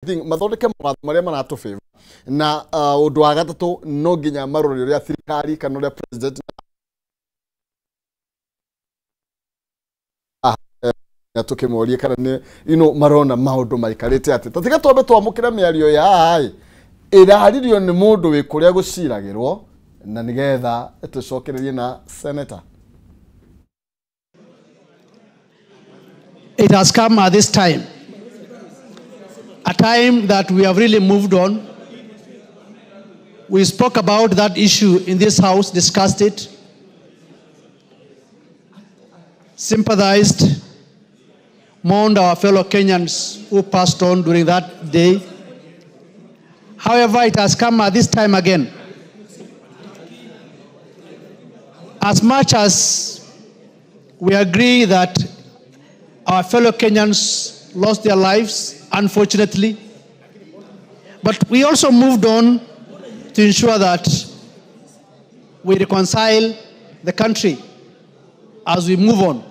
thing mathondeke mawatho maria maratu favor na undu wa gatatu no nginya marori uria thirikari kana uria president na tukimuria kana ni marona maundu maikarite ati tatiga twambe twamukira miario ya hai iraririo ni mundu wi kuria guciragirwo na nigetha tucokererie na senator. It has come at this time, a time that we have really moved on. We spoke about that issue in this house, discussed it, sympathized, mourned our fellow Kenyans who passed on during that day. However, it has come at this time again. As much as we agree that our fellow Kenyans lost their lives, unfortunately, but we also moved on to ensure that we reconcile the country as we move on.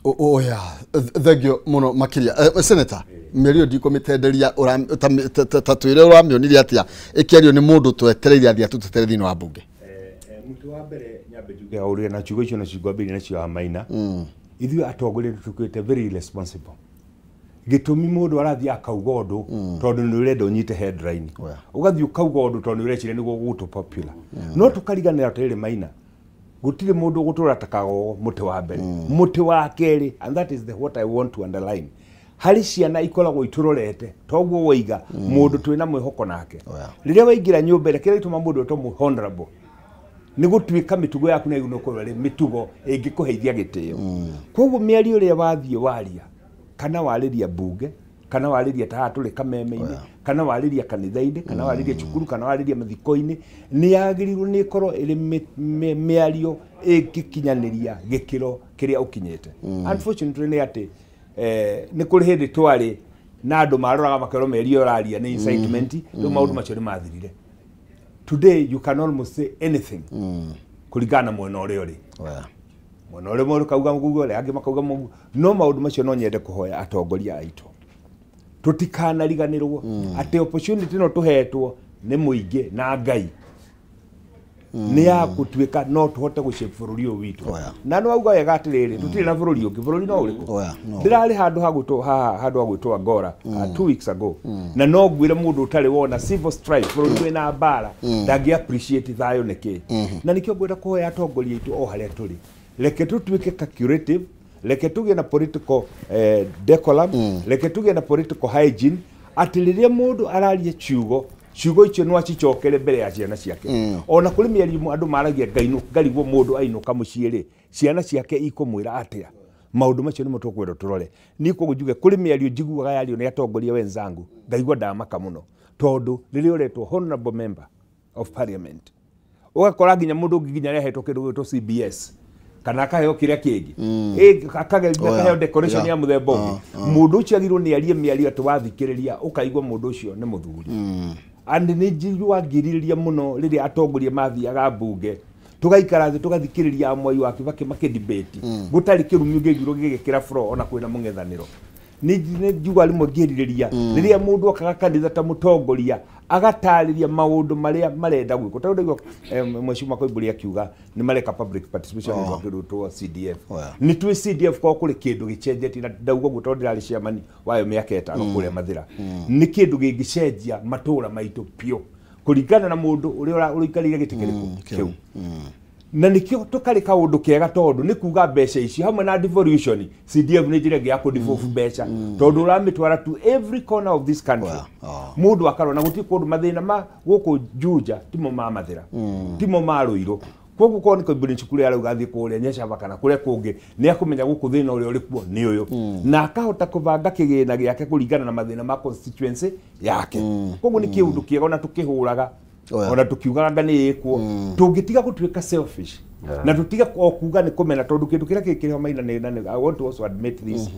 Oh yeah, thank you muno makiria. Senator, mirio ndiko mitenderia tatwire uramionire atia ikiario ni mundu twetereire athia tutetere thini wa bunge. Mtu wa mbere nyambe njuge auria na chugo icio na cigwa mbere na cio wa maina. Ithuĩ atongoria tukwite very irresponsible. Gitumi mundu arathi akauga undu tondu ni urenda unyite headline. Ugathi ukauga undu tondu urecire niguo gutu popular. No tukariganira tere maina. Gutire mundu gutura takago muti wa mbere. Muti wa keri, and that is what I want to underline. Hari ciana ikoragwo iturorete toguo woiga mundu twina mwihoko nake. Riria waingira nyumba kire ituma mundu to honorable. Ni gutwika mitugo yaku na igunokorwo ri mitugo ingikuheithia gitio. Koguo miario ria wathie waria kana wariria bunge kana wariria tahaturi kameme-ini kana wariria kanitha-ini kana wariria cukuru kana wariria mathiko-ini ni yagirirwo ni korwo iri miario ingikinyaniria gikiro kiria ukinyete. Unfortunately ni ati ni kuri hindi twari na andu maroraga makero merio raria ni incitement ndo maundu macio ni mathirire. Today you can almost say anything kuringana mwena uri uri mwena uri muru kauga ngugo ri angi makauga mungu no maundu macio no nyende kuhoya atongoria aitu tutikana riganirwo ati opportunity no tuhetwo ni muingi na Ngai ni ya gutwika no tuhote gucape bururi uyu witu na no auga wega atiriri tutire na bururi ungi bururi no uriku ndirari handu hagwitwo Agora 2 weeks ago na no gwire mundu utari wona civil strife bururi wina mbara ndangi appreciate thayo niki na nikio gwira kuhoya atongoria itu o haria turi reke tutwike calculative reke tuge na political decorum reke tuge na political hygiene atiriria mundu araria ciugo icio no acicokere mbere ya ciana ciake ona kuri miario andu maragia ngarigwo mundu ainuka muciiri ciana ciake ikumwira atia maundu macio nimo tukwenda turore niko gujuge kuri miario njiguaga yario ni atongoria wenzangu ngaigwa ndamaka muno tondu riria uretwo honorable member of parliament ugakora nginya mundu nginya rehetwo kindu gwitwo CBS kana akaheo kiria kingi akaheo decoration ya muthemba ungi mundu ucio agirwo ni arie miario atwathikiriria ukaigwa mundu ucio ni muthuri and ni njigua ngiririria muno riria atongoria mathiaga bunge tugaikara thi tugathikiriria Mwai wa Kibaki makidebate gutari kirumi ngigiro gigikira floor ona kwina mungethaniro ni njigua rimwe ngiririria riria mundu akaga kanitha ta mutongoria agatariria maundu maria marenda gwiko tondu mweshima Koimburi akiuga ni mareka public participation wa kindu to CDF ni tu CDF kwa kuri kindu gichenjeti na ndaugo gutondira ri ciamani wayo miaka 5 kuria mathira ni kindu gigicenjia matura maitu pio kuringana na mundu uria urikarire gitikiriku kiu na nikio tukarika undu kega tondu ni kuga mbeca ici hamwe na devolution CDF ni njira ya kudivofu mbeca tondu uramitwara to every corner of this country mundu akarona guti kundu mathina ma guku Juja timo ma mathira timo ma Ruiru koguo ko ni Koimburi cukuru ya ugathi kuria Nyeshava kana kuria kungi ni akumenya guku thina uria urikuo ni uyu na akahota kubanga kigina giake kuringana na mathina ma constituency yake koguo ni kiundu kiega na tukihuraga ona tukiugaga ni ikuo tungitiga gutwika selfish na tutiga kuga ni kumena tondu kindu kiria kikiriho maina ni I want to also admit this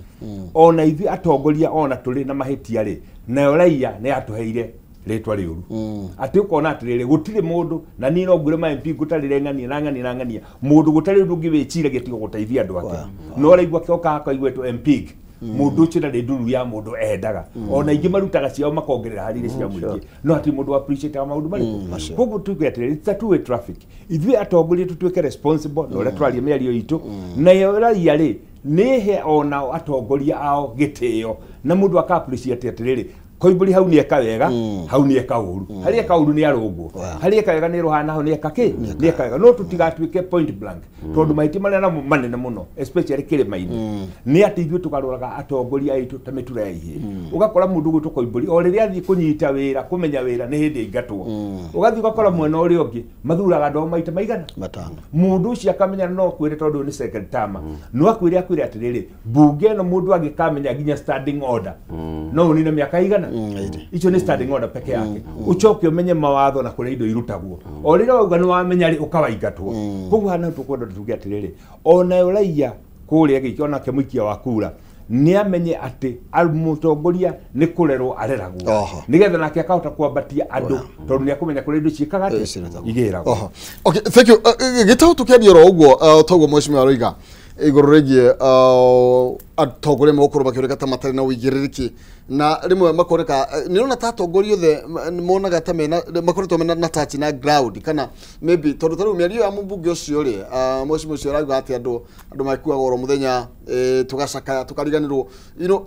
ona ithi atongoria ona tuli na mahitia ri na raia ni atuheire ritwa riuru ati ukona atirire gutire mundu na ni no ngure ma MP gutarire ngania mundu gutari rungi wicire gitigo guteithia andu ake no raigwa kioka akaigwetwo MP mundu ucio na nduru ya mundu endaga ona ingi marutaga ciao makongerera harire cia muingi no ati mundu appreciate maundu mari koguo tuge atiri it's a two-way traffic ithuĩ atongoria tutuĩke responsible na ũrĩa tũraria mĩario itũ nayo raia rĩ nĩhe ona atongoria ao gĩtĩo na mũndũ aka appreciate atĩrĩrĩ Koimburi hau nĩ eka wega hau nĩ eka ũru harĩ eka ũru nĩ arũngwo harĩ eka wega nĩ ruhana ho nĩ eka kĩ nĩ eka wega no tũtigatuĩke point blank tondũ maiti manene manene mũno especially kĩrĩma-inĩ nĩ atĩ ithuĩ tũkaroraga atongoria aitũ ta mĩtura ya ihĩ ũgakora mũndũ gwĩtwo Koimburi o rĩrĩa athiĩ kũnyita wĩra kũmenya wĩra nĩ hĩndĩ aingatwo ũgathiĩ ũgakora mwena ũrĩa ũngĩ mathuraga andũ maita maigana mũndũ ũcio akamenya no kwĩre tondũ nĩ second term no akwĩre atĩrĩrĩ mbunge ĩno mũndũ angĩkamenya nginya standing order no ũnine mĩaka igana icio nĩ standing order peke yake ucoke umenye mawatho na kũrĩa indo irutagwo o rĩrĩa wauga nĩ wamenya rĩ ũkawaingatwo koguo hana tũkwenda tuge atĩrĩrĩ ona ũraiya kũrĩa gĩkĩ ona ke mũikia wa kura nĩ amenye atĩ mũtongoria nĩ kũrerwo areragwo nĩgetha nake akahota kwambatia andũ tondũ nĩ akũmenya kũrĩa indo ciĩkaga igĩragwo. Okay, thank you. Gĩtaũ tũkĩaria oro ũguo toguo Mheshimiwa Aroiga igũrũ rĩgiĩ atongoria magũkorwo makĩoneka ta matarĩ na ũigĩrĩrĩki na rĩmwe makoreka nĩrona ta atongoria othe monaga ta mena makoretwo mena na touch na ground kana maybe tondũ tarĩu mĩario ya mũmbunge ũcio rĩ Mheshimiwa ũcio arauga atĩ andũ makuaga oro mũthenya tũgacakaya tũkariganĩrwo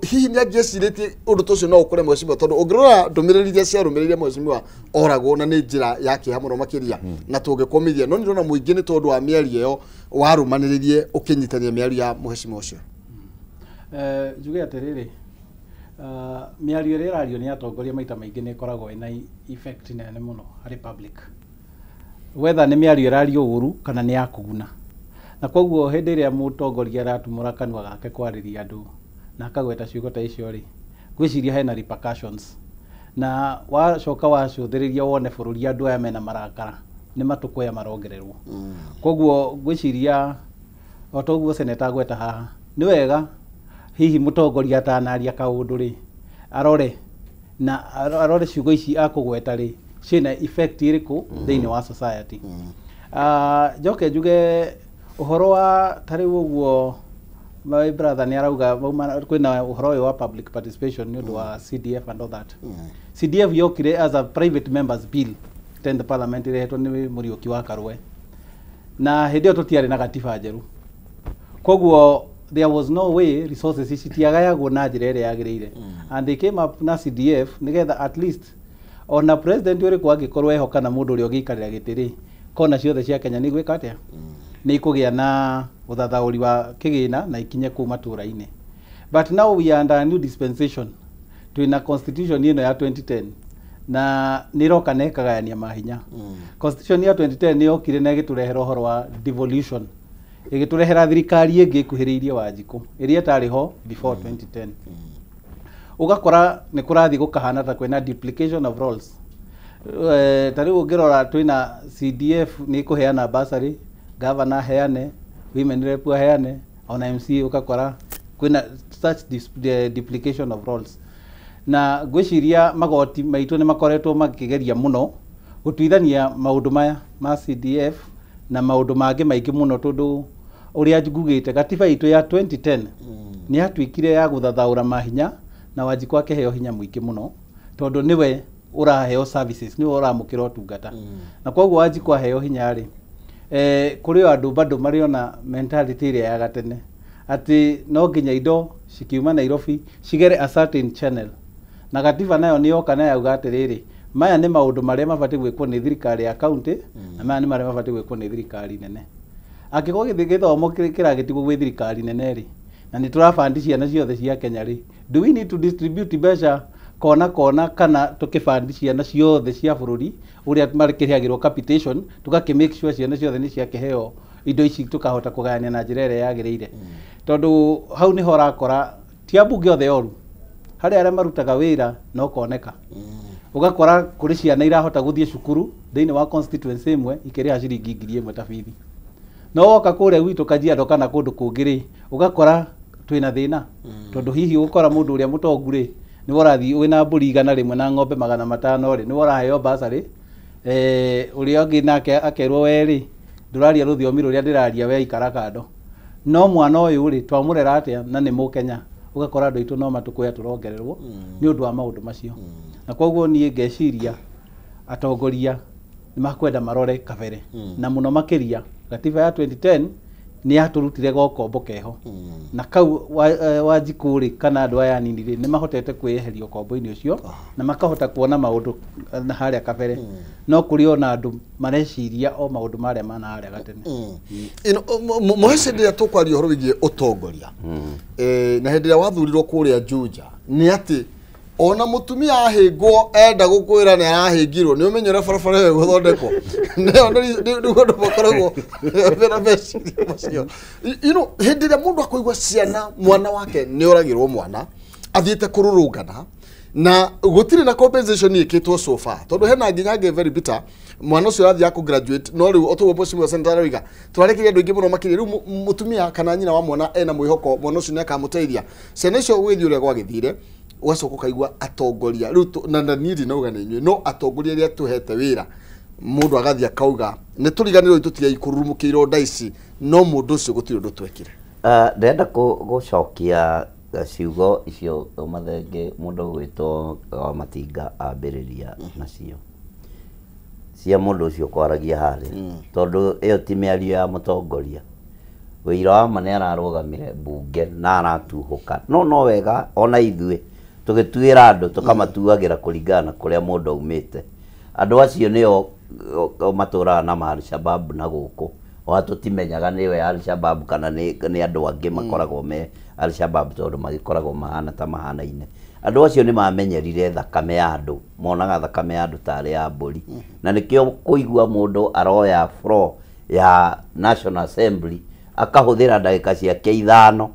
hihi nĩ angĩcirĩtie ũndũ ta ũcio no ũkore Mheshimiwa tondũ ũngĩrora ndũmĩrĩri iria ciarũmĩrĩire Mheshimiwa oragwo na nĩ njĩra ya kĩeha mũno makĩria na tũngĩkomithia no nĩrona mũingĩ nĩ tondũ wa mĩario ĩyo warũmanĩrĩrie ũkĩnyitania mĩario ya Mheshimiwa ũcio. Njuge atĩrĩrĩ mĩario ĩrĩa ĩrario nĩ atongoria maita maingĩ nĩ ĩkoragwo ĩna effect nene mũno harĩ public whether nĩ mĩario ĩrario ũru kana nĩ ya kũguna na koguo hĩndĩ ĩrĩa mũtongoria aratumũra kanua gake kwarĩria andũ na akagweta ciugo ta icio rĩ gwĩciria hena repercussions na wacoka wacũthĩrĩria wone bũrũri andũ aya mena marakara nĩ matũkũya marongererwo koguo gwĩciria o toguo seneta gweta haha nĩ wega hihi mũtongoria atanaria kaũndũ rĩ arore ciugo ici akũgweta rĩ ciĩna effect ĩrĩkũ thĩinĩ wa society. Njoke njuge ũhoro wa tarĩu ũguo my brother nĩ arauga kwĩna ũhoro ũyũ wa public participation nĩ ũndũ wa CDF and all that. CDF yokire as a private members bill in the parliament ĩrehetwo nĩ Mũriũki wa Karwe na hĩndĩ ĩyo tũtiarĩ na gatiba njerũ koguo there was no way resources citiagayagwo na njĩra ĩrĩa yagĩrĩire and they came up na CDF nigetha at least ona president ũrĩkũ angĩkorwo ehoka na mũndũ ũrĩa ũgĩikarĩra gĩtĩ rĩ kona ciothe cia Kenya nĩ gwĩka atĩa nĩ ikũgĩa na ũthathaũri wa kĩgĩna na ikinye kũu matũũra-inĩ but now we are under a new dispensation twĩna constitution ĩno ya 2010 na niroka nekagayania mahinya constitution ya 2010 nĩ yokire na ĩgĩtũrehera ũhoro wa devolution ĩgĩtũrehera thirikari ĩngĩ ĩkuhĩrĩirie Wanjikũ ĩrĩa ĩtarĩ ho before 2010 ugakora nĩ kũrathiĩ gũkahana ta kwĩna duplication of roles tarĩu ũngĩrora twĩna CDF nĩ kũheana bursary governor heane women rep heane ona MC ukakora kwĩna such duplication of roles na gwĩciria magoti maitũ nĩ makoretwo makĩgeria mũno gũtuithania maũndũ maya ma CDF na maũndũ mangĩ maingĩ mũno tondũ ũrĩa ngugĩte gatiba itũ ya 2010 nĩ atuĩkire ya gũthathaũra mahinya na Wanjikũ akĩheo hinya mũingĩ mũno tondũ niwe ũraheo services niwe ũramũkĩra ũtungata na koguo Wanjikũ aheo hinya rĩ kũrĩ andũ bado mariona mentality ĩrĩa ya gatene atĩ no nginya indo cikiuma Nairobi cigere a certain channel na gatiba nayo nĩ yoka na yauga atĩrĩrĩ maya nĩ maũndũ marĩa mabatiĩ gwĩkwo nĩ thirikari ya county na maya nĩ marĩa mabatiĩ gwĩkwo nĩ thirikari nene angĩkorwo gĩthomo kĩragĩtigwo gwĩ thirikari nene rĩ na nĩ tũrabandi ciana ciothe cia Kenya rĩ do we need to distribute mbeca kona kana tũkĩbandi ciana ciothe cia bũrũri ũrĩa marĩkĩheagĩrwo capitation tũgakĩ make sure ciana ciothe nĩ ciakĩheo indo ici tũkahota kũgayania na njĩra ĩrĩa yagĩrĩire tondũ hau nĩho ũrakora ti ambunge othe oru harĩ arĩa marutaga wĩra no koneka ugakora kũrĩ ciana irahota gũthiĩ cukuru thĩinĩ wa constituency ĩmwe ikĩrĩha ciringi 1,000 ta bithi no woka kũrĩa gwitũ Kajiado kana kũndũ kũngĩ rĩ ũgakora twĩna thĩna tondũ hihi ũgũkora mũndũ ũrĩa mũtongu rĩ nĩ worathiĩ wĩna mbũri 100 na ng'ombe 500 rĩ nĩ woraheo bursary ũrĩa ũngĩ nake akerwo we rĩ ndũraria rũthiomi rũrĩa ndĩraria we ikara kando no mwana ũyũ rĩ twamũrera atĩa na nĩ Mũkenya ugakora andu itu no matukuya turongererwo ni undu wa maundu macio na koguo nie ngeciria atongoria ni makwenda marore kabere na muno makiria gatiba ya 2010 ni yaturutire gokombo keho na kau wajikuri kana andu aya nini ni mahotete kweheria ukombo-ini ucio na makahota kuona maundu na haria kabere no kuri ona andu mareciria o maundu maria mana haria gatene mohece ndia tukwaria horo wigie utongoria na hindi ya wathurirwo kuria Juja ni ati ona mutumia ahingwo enda gukwira ni arahingirwo ni umenyere barabara yo guthondekwo ni gondo bakoragwo bera beci macio hindi ya mundu akoigwa ciana mwana wake ni oragirwo mwana athiete kururungana na gutire na compensation ikitwo so far tondu hena nginya very bitter mwana ucio athia ku graduate no riu otwo bosi wa central wiga twarekeria andu ingi muno makiri riu mutumia kana nyina wa mwana ena mwihoko mwana ucio nekamuteithia ciana icio withi uria gwagithire wacoka kaigwa atongoria riu na nidi nauga ni nywe no atongoria ria tuhete wira mundu agathia kauga ni turiganirwo itutiga ikururumukiro ndaici no mundu ucio gutire ndu twekire ndenda gucokia ciugo icio mathenge mundu gwitwo Matinga ambiriria nacio cia mundu ucio kwaragia hari tondu iyo ti miario ya mutongoria wira wa mane ararugamire bunge na aratuhuka no wega ona ithuĩ tugituira andu tukamatuagira kuringana kuria mundu aumite andu acio nio maturaga na Al-Shabaab na guku watutimenyaga niwe Al-Shabaab kana ni andu angi makoragwo me Al-Shabaab tondu magikoragwo mahana ta mahanaine andu acio ni mamenyerire thakame ya andu monaga thakame ya andu tari ya mburi na nikio kuigua mundu aroya floor ya National Assembly akahuthira ndagika ciake 5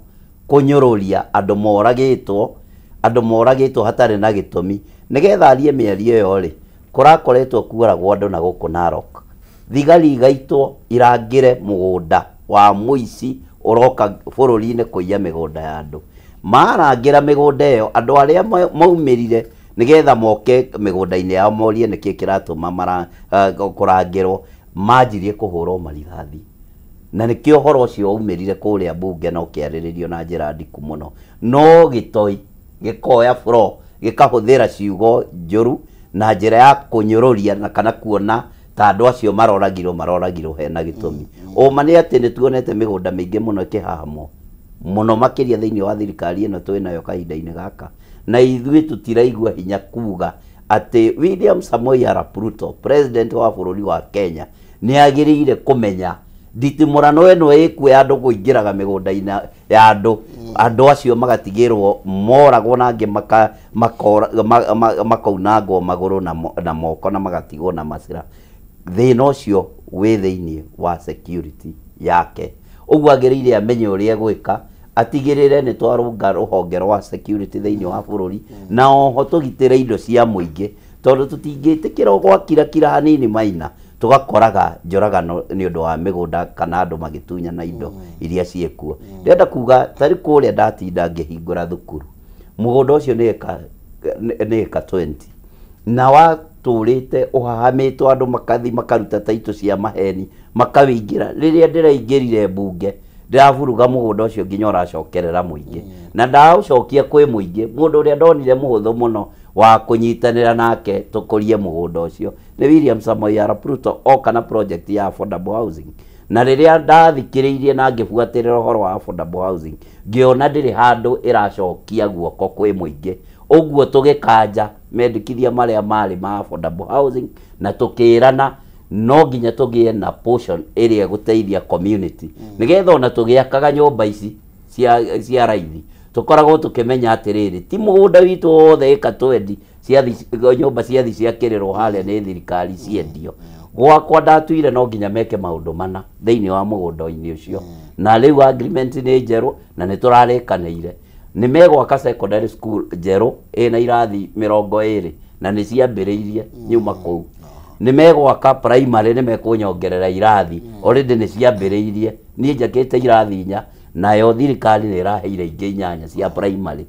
kunyururia andu moragitwo hatari na gitumi nigetha arie miario yo ri kurakoretwo kuoragwo andu na guku Narok thigari gaitwo irangire mugunda wa muici uroka bururi-ini kuiya migunda ya andu marangira migunda iyo andu aria maumirire nigetha moke migunda-ini yao morie niki kiratuma kurangirwo manjirie kuhurwo marithathi na nikio horo cio umirire kuria bunge no kiariririo na njira ndiku muno no gitoi gikoya fro gikahuthira ciugo njuru na njira ya kunyururia na kana kuona ta andu acio maroragirwo hena gitumi uma ni ati ni tuonete migunda mingi muno kihamo muno makiria thiini wa thirikari ino twinayo kahinda-ini gaka na ithui tutiraigua hinya kuga ati William Samoei Arap Ruto president wa bururi wa Kenya ni agiriire kumenya nditimurano eno ikuya andu kuingiraga migunda-ini ya andu acio magatigirwo moragwo na angi makaunangwo maguru na moko na magatigwo na macira thina ucio wi thiini wa security yake uguo agiriire amenye uria gwika atigirire ni twarunga ruhonge rwa security thiini wa bururi na oho tugitire indo cia muingi tondu tutingitikira gwakira hanini maina tugakoraga njoragano ni undu wa migunda kana andu magitunya na indo iria ciekuo ndenda kuga tari kuria ndatinda ngihingura thukuru mugunda ucio ni eka 20 na waturite uhahamitwo andu makathi makaruta taito cia maheni makawingira riria ndiraingirire bunge ndiravuruga mugunda ucio nginya uracokerera muingi na ndaucokia kwi muingi mundu uria ndonire muhuthu muno wa kunyitanira nake tukurie mugunda ucio ni William Samoei Arap Ruto kana project ya affordable housing na riria ndathikiriirie na ngibuatirira horo wa affordable housing ngiona ndiri handu iracokia guoko kwi muingi uguo tugikanja mendikithia maria mari ma affordable housing na tukirana no nginya tugie na portion area guteithia community nigetha ona tugiakaga nyumba ici cia raithi tukoragwo tukimenya atiriri ti mugunda witu wothe eka 20 nyumba ciathi ciakirĩrwo haria ni thirikari ciendio gwakwa ndatuire no nginya meke maundu mana thiini wa mugunda-ini ucio na riu agreement ni njeru na ni turarikanĩire ni megwaka secondary school njeru ina irathi 20 na ni ciambĩrĩirie nyuma kuu ni megwaka primary ni mekunyongerera irathi already ni ciambĩrĩirie nie njakĩte irathi 4 nayo thirikari ni iraheire ingĩ 8 cia primary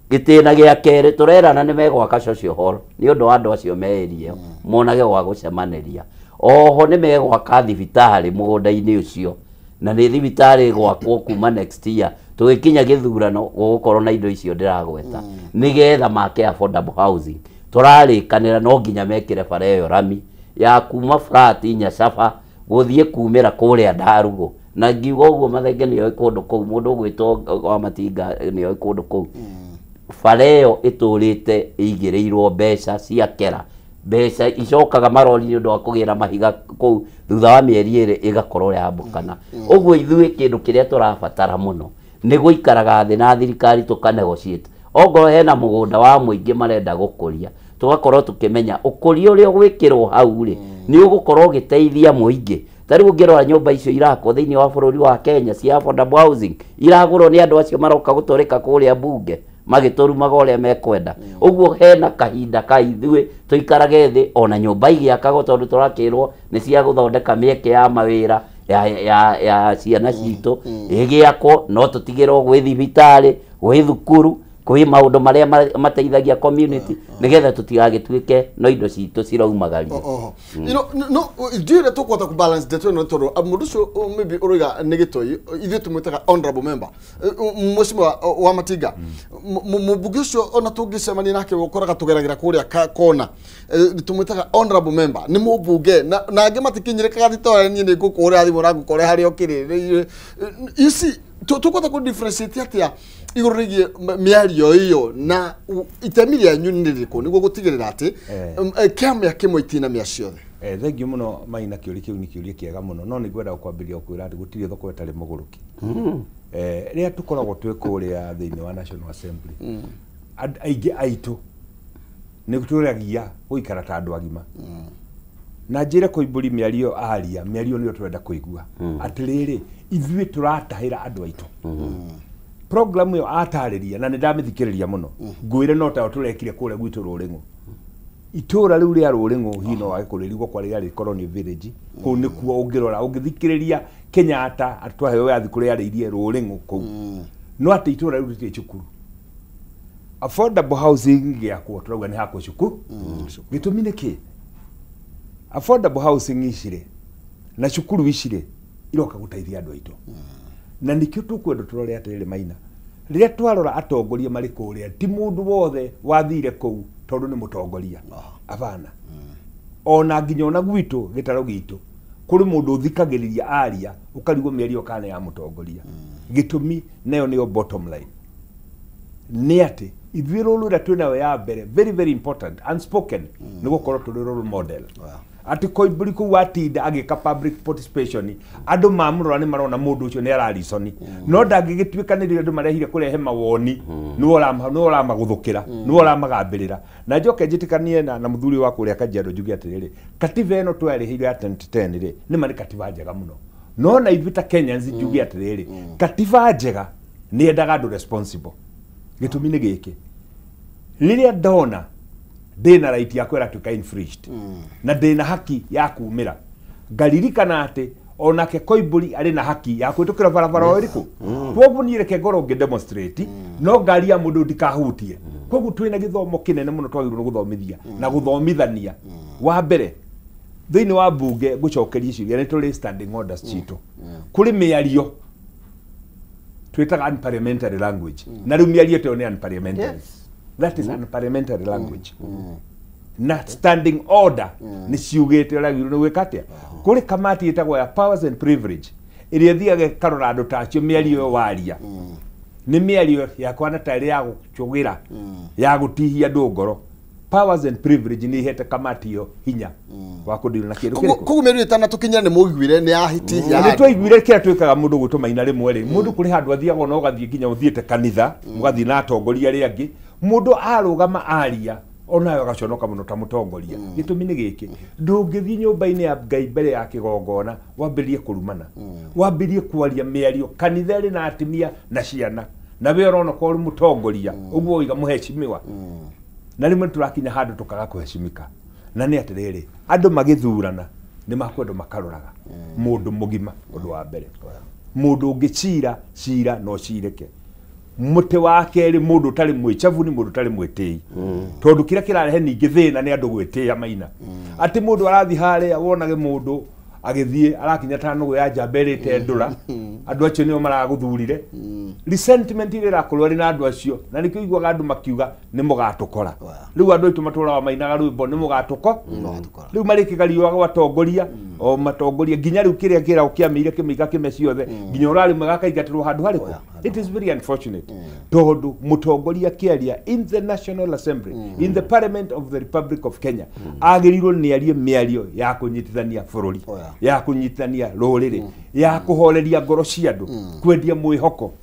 gitina gia kere turerana ni megwaka social hall ni undu wa andu acio meerie monage wa gucemaniria oho ni megwaka thibitari mugunda-ini ucio na ni thibitari gwakwo kuma next year tugikinya githurano gukorwo na indo icio ndiragweta nigetha make affordable housing turarikanira no nginya mekire bara iyo rami ya kuma flat Nyacaba guthie kumira kuria Ndarugu na ngiuga uguo Mathenge ni yoi kundu kou mundu gwitwo wa Matinga ni yoi kundu kou bara iyo iturite igireirwo mbeca cia kera mbeca icokaga marori ni undu wa kugira mahiga kou thutha wa mieri iri igakorwo yambukana uguo ithuĩ kindu kiria turabatara muno ni guikaraga thi na thirikari tukanegotiate ongorwo hena mugunda wa muingi marenda gukuria tugakorwo tukimenya ukuria uria gwikirwo hau ri ni ugukorwo giteithia muingi tari ungirora nyumba icio irako thiini wa bururi wa Kenya cia affordable housing iragurwo ni andu acio maroka gutoreka kuria bunge magiturumaga uria mekwenda uguo hena kahinda ka ithuĩ tuikarage thi ona nyumba igiakagwo tondu turakirwo ni cia guthondeka mieke ya mawira ya ciana citu igiakwo no tutigirwo gwi thibitari gwi thukuru kwi maundu maria mateithagia community nigetha tutigagituike no indo citu ciraumagaria no dire to kwata ku balance the two no toro mundu cio maybe uruga negitoi ithe tumwitaga honorable member mheshimiwa wa Matinga mubugi cio ona tungicemania nake gukoraga tugeragira kuria kona tumwitaga honorable member ni mubunge na ange matikinyirikaga thitore ni ngukuria thimu rangu kore hari okiri isi tukwata ku differentiate atia iguru rigie miario iyo na itemi ria nyuni riko niguo gutigirira ati kiama kimwe itina mia ciothe thengiũ muno Maina kiuri kiu ni kiuri kiega muno no nigwenda kwambiria kwira ati gutire thoko etari muguruki ria tukoragwo twi kuria thiini wa National Assembly aingĩ aitu ni guturagia guikara ta andu agima na njire kuimburi miario aria miario niyo turenda kuigua atiriri ithuĩ turatahira andu aitu program yo atariria na ndamithikiriria muno ngwire no ta turekire kure gwitu Rũrĩng'ũ itura riu ria Rũrĩng'ũ hino wa kuririgwo kwa ria colonial village ku ni kuo ungirora ungithikiriria Kenyatta atwaheyo yathi kuria ariirie Rũrĩng'ũ ku no ati itura riu riti cukuru affordable housing giakwo turauga ni hakwo cukuru gitumi niki affordable housing icire na cukuru icire iroka guteithia andu aitu na nikio tukwenda turore atiriri Maina riria twarora atongoria mari kuria ti mundu wothe wathire kou tondu ni mutongoria avana ona nginya ona gwitu gitaro gitu kuri mundu uthikagiriria aria ukarigwo miario kana ya mutongoria gitumi nayo niyo bottom line ni ati ithuĩ rũrũ rũrĩa twĩnayo ya mbere very very important unspoken nĩ gũkorwo tũrĩ role model ati Koimbũri kũu atinda agĩka public participation andũ mamũrora nĩ marona mũndũ ũcio nĩ ararisoni no ndangĩgĩtuĩka nĩ rĩrĩa andũ marehire kũrehe mawoni nĩ ũramagũthũkĩra nĩ ũramagambĩrĩra na njoke njĩtĩkanie na mũthuri wa kũrĩa Kajiado njuge atĩrĩrĩ katiba ĩno twarĩhĩire ya 2010 rĩ nĩ marĩ katiba njega mũno no na ithuĩ ta Kenyans njuge atĩrĩrĩ katiba njega nĩ endaga andũ responsible gitumi nĩ gĩkĩ riria ndona ndina right ya kwera tuka infringed na ndina haki ya kumira ngaririkana ati onake Koimbũri ari na haki ya kwitukira barabara iriku kwoguo ni reke ngoro ngi demonstrate no ngari ya mundu ndikahutie kwoguo twina githomo kinene muno twagirwo guthomithia na guthomithania wa mbere thiini wa bunge gucokeria icio ni tuli standing orders citu kuri miario twitaga unparliamentary language na riu miario te ni unparliamentary that is unparliamentary language na standing order ni ciugite ragiro ni gwikatia kuri kamati itagwo ya powers and privilege iria thiage karora andu tacio miario yo waria ni miario ya kwana tari ya guchugira ya gutihia andu ngoro powers and privilege ni ihete kamati yo hinya wa kudira na kindu kiriku kugu meru itana tukinya ni mugwire ni ahitihia ni twaigwire kira twikaga mundu gutuma ina rimwe ri mundu kuri handu athiaga no gathie nginya uthiete kanitha mugathie na atongoria ri angi mundu arugama aria onayo gaconoka muno ta mutongoria gitumi ni giki ndungithie nyumba-ini ya Ngai mbere ya kigongona wambirie kurumana wambirie kwaria miario kanitha ri na atimia na ciana na we urona ko uri mutongoria uguo iga muheshimiwa na rimwe turakinya handu tukaga kuheshimika na ni atiriri andu magithurana ni makwenda makaroraga mundu mugima undu wa mbere mundu ungicira cira no cireke muti wa keri mundu tari mwichavu ni mundu tari mwitei tondu kira kirarehe ningi thina ni andu gwitia Maina ati mundu arathi haria wonage mundu agithie arakinya tano ya jamberete ndura andu acio nio maraguthurire resentment ile rakorwo ri na andu acio na nikio igwaga andu makiuga ni mugatukora riu andu aitu maturaga mainaga rwimbo ni mugatuko riu marikigariwa gwatongoria o matongoria nginya riu kiria kira ukiamire kimiga kime ciothe nginya urari magakaigatirwo handu hariko it is very unfortunate tondu mutongoria kiaria in the National Assembly in the Parliament of the Republic of Kenya agirirwo ni arie miario ya kunyitithania bururi ya kunyitithania ruriri ya kuhoreria ngoro cia andu kwendia mwihoko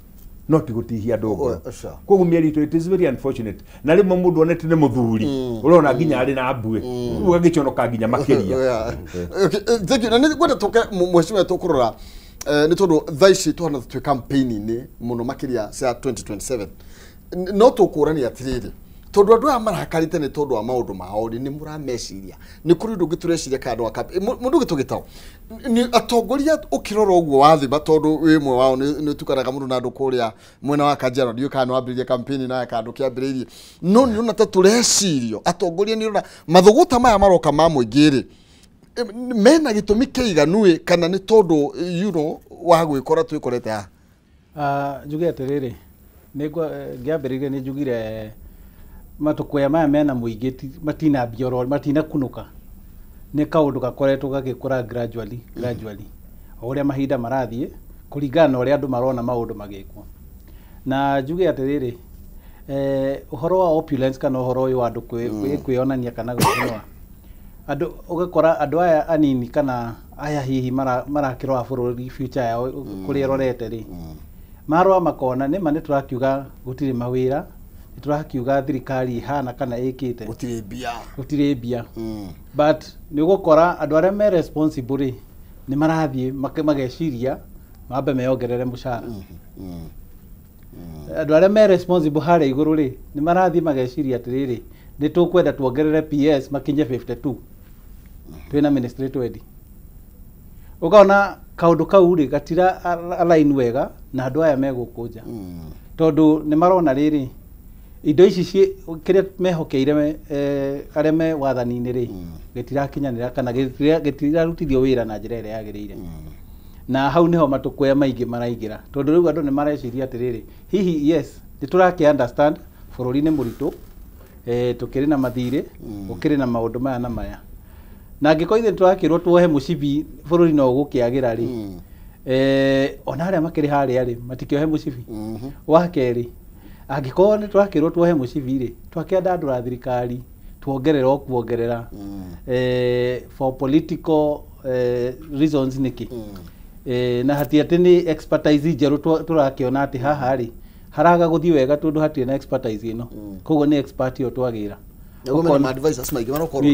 no ti gutihia andu ngoro koguo miario it is very unfortunate na rimwe mundu onete ni muthuri urona nginya ari na mbue ugagiconoka nginya makiria thank you na ni gwenda tuke mweshimwe tukurora ni tondu thaici tuhana twi campaign ni muno makiria cia 2027 no tukurani atiriri tondu andu aya marakarite ni tondu wa maundu mao ni murameciria ni kuri ndu gitureciria kandu wa mundu gitugitao ni atongoria ukirora uguo wathiba tondu wimwe wao ni tukanaga mundu na andu kuria mwena wa Kajiado ndio kana wambiririe campaign na kandu kiambiririe no ni ona turecirio atongoria ni ona mathuguta maya maroka ma muingiri mena gitumi kiiganue kana ni tondu wa gwikora twikorete njuge atiriri nigwa ngiambiririe ni njugire matukwea maya mena muingi matina bioro matina kunuka ni kaundu gakoretwo gagikura gradually uria mahinda marathie kuringana uria andu marona maundu magikwo na njuge atiriri uhoro wa opulence kana uhoro uyu andu kwionania kana gwikinoa andu ugakora andu aya anini kana aya hihi marakirwa bururi future yao kuri rorete ri marwa makona ni mane turakiuga gutiri mawira turakiuga thirikari hana kana ikite gutire bia but ni gukora andu aria me responsible ni marathie mageciria mabe meongerere mushara andu aria me responsible hare iguru ri ni marathie mageciria atiriri ni tukwenda tuongerere PS makinye 52 twina administrative wedi ukaona kaundu kau ri gatira align wega na andu aya megukuja tondu ni marona riri indo ici kiria mehokeire aria me wathani-ini ri gitirakinyanira kana gitirarutithio wira na njira iria yagirire na hau niho matukwea maingi maraigira tondu riu andu ni mareciria atiriri hihi yes nituraki understand bururi ni muritu tukiri na mathire ukiri na maundu maya na maya na ngikoithe turakirwo tuohe mucibi bururi no gukiagira ri ona aria makiri haria ri matikiohe mucibi wa keri angiko ni turakirwo tuohe mucibi ri twakienda andu ra thirikari tuongerera okuongerera for political reasons niki na hati ati ni expertise jeru turakiona ati haha ri haraga guthii wega tondu hatie na expertise ino koguo ni expert yo twagira ma advisors maigi marokorwo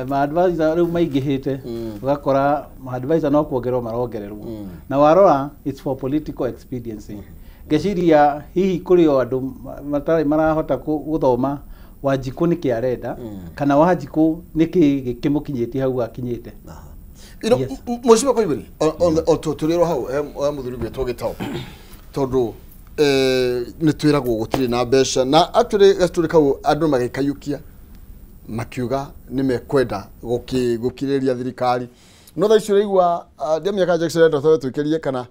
ma advisors riu maingihite ugakora ma advisors no kuongererwo marongererwo na warora it's for political expediency geciria hihi kuri o andu matari marahota guthoma Wanjiku ni kiarenda kana Wanjiku niki kimukinyitie hau akinyite Mheshimiwa Koimburi on tuturiro hau muthuri gwetwo gitao tondu ni twiragwo gutiri na mbeca na actually gastori kau andu magikayukia makiuga ni mekwenda gukiriria thirikari no tha icio igwa ndemia ka Jackson ndo twa tukirie kana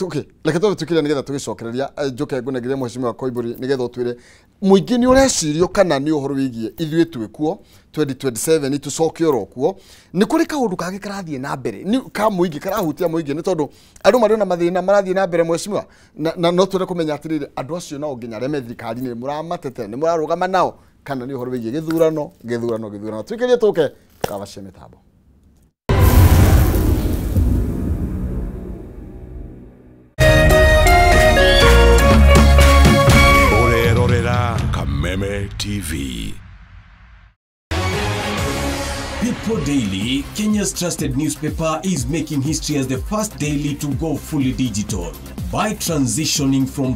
okay leke twa tukirie nigetha tugicokereria njoke ngunegire Mheshimiwa Koimburi nigetha twire muingi ni urecirio kana ni uhoro wigie ithuĩ twikuo 2027 tucoke orokuo ni kuri kaundu kage karathie na mbere ni ka muingi karahutia muingi ni tondu andu mari na mathina marathie na mbere Mheshimiwa na no twire kumenya atiriri andu acio no nginya reme thirikari ni muramatete ni murarugama nao kana ni uhoro wigie githurano twikerie tuke tukabaceme tabo Kameme TV. People Daily, Kenya's trusted newspaper, is making history as the first daily to go fully digital by transitioning from